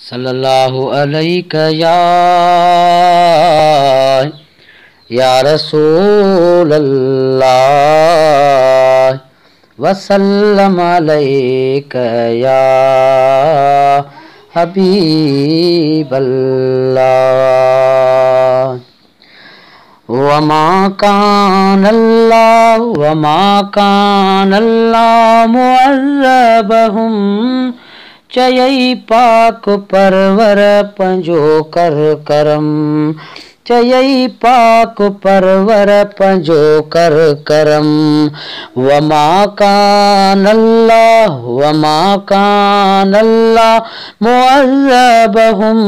सल्लल्लाहु अलैका या रसूल अल्लाह वसल्लम अलैका या हबीब अल्लाह। वमा कान अल्लाह मुअज़्ज़बहुम चयई पाक परवर पंजो कर करम। चयई पाक परवर पंजो कर करम। वमा कान अल्लाह मुअज़्ज़बहुम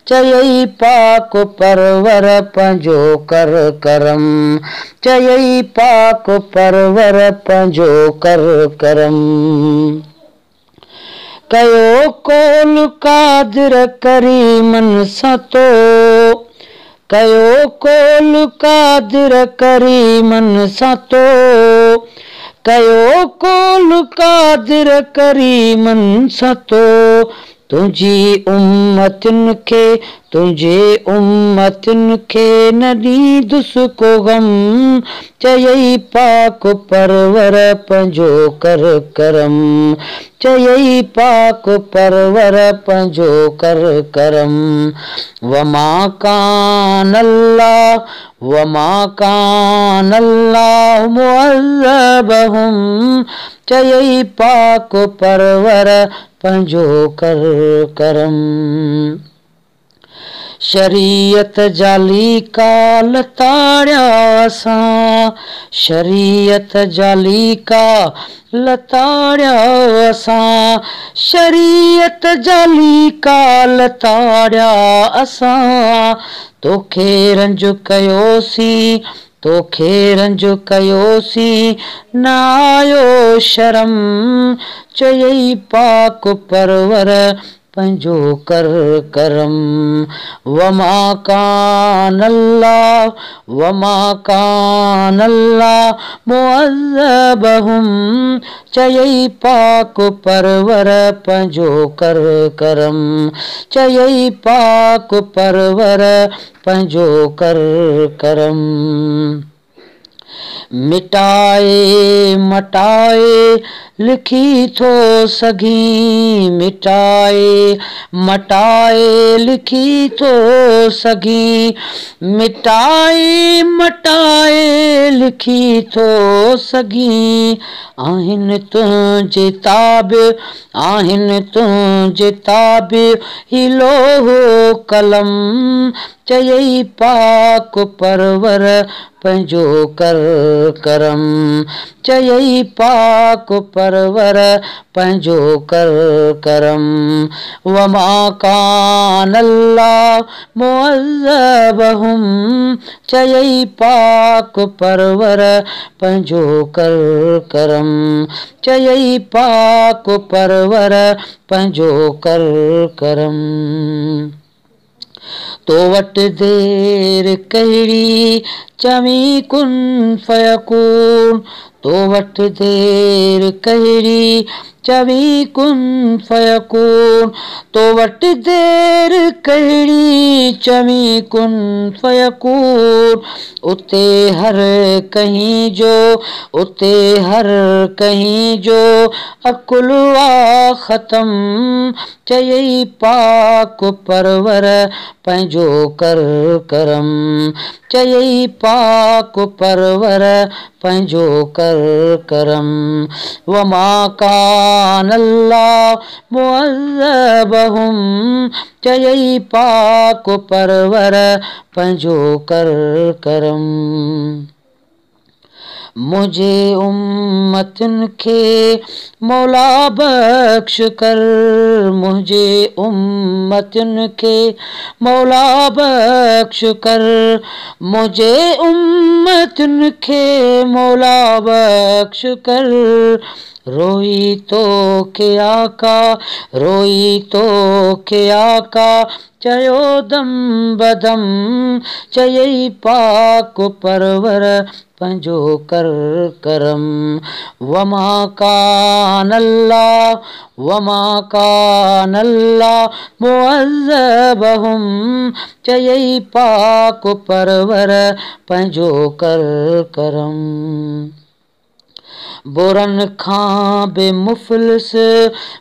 चयई पाक परवर पंजो कर करम। चयई पाक परवर पंजो कर करम। कयो कोल कादिर करीमन सतो। कयो कोल कादिर करीमन सतो। कयो कोल कादिर करीमन सतो। तुझी उम्मतिन खे न ॾींदुस को गम। चयई पाक परवर पंजो कर करम। चयई पाक परवर पंजो कर करम। वमा कान अल्लाह मुअज़्ज़बहुम चयई पाक परवर पंजो कर करम। शरीयत जाली का लताड़िया असां। शरीयत जाली का लताड़िया असां। शरीयत जाली का लताड़िया असां। तोखे रंज कयोसी न आयो शर्म। चयई पाक परवर पंजो कर करम। वमा कान अल्लाह मुअज़्ज़बहुम चयई पाक परवर पंजो कर करम। चयई पाक परवर पंजो कर करम। मिटाए मटाए लिखी थो सघी। मिटाए मटाए लिखी थो सघी। मिटाए मटाए लिखी थो सघी। आहिनि तुंहिंजे ताब ही लोहो कलम। चयई पाक परवर पंजो कर करम। चयई पाक परवर पंजो कर करम। वमा कान अल्लाह मुअज़्ज़बहुम चयई पाक परवर पंजो कर करम। चयई पाक परवर पंजो कर करम। तो वट देर कहिड़ी चवी कुन फयकून। तो वट देर कहिड़ी चवी कुन फयकून। तो वट देर कहिड़ी चवी कुन फयकून। उते हर कहीं जो अकुल वा ख़तम। चयई पाक परवर पंजो कर करम। चयई पाक परवर पंजो कर करम। वमा कान अल्लाह मुअज़्ज़बहुम चयई पाक परवर पंजो कर करम। मुझे उम्मतन खे मौला बख्श कर। मुझे उम्मतन खे मौला बख्श कर। मुझे उम्मतन खे मौला बख्श कर। रोई तो के आका, रोई तो के आका, चयो दम बदम, चयई पाक परवर पंहिंजो कर करम। वमा कान अल्लाह, वमा कान अल्लाह मुअज़्ज़बहुम, चयई पाक परवर पंहिंजो कर करम। बुरनि खां बि मुफ़लिस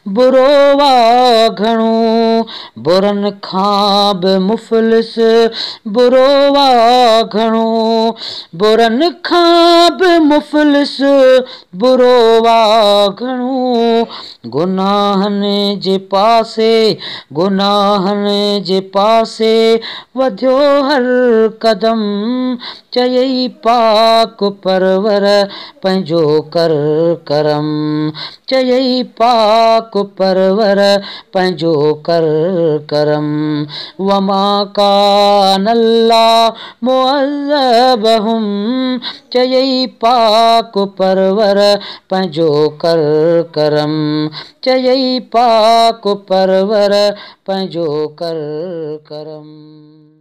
बुरो वाघणो, बुरनि खां बि मुफ़लिस बुरो वाघणो, बुरनि खां बि मुफ़लिस बुरो वाघणो। गुनाहनि जे पासे, गुनाहनि जे पासे वधियो हर कदम, चयई पाक परवर पंहिंजो कर करम, चयई पाक परवर पंहिंजो कर करम। वमा कान अल्लाह मुअज़्ज़बहुम, चयई पाक परवर पंहिंजो कर करम, चयई पाक परवर पंहिंजो कर करम।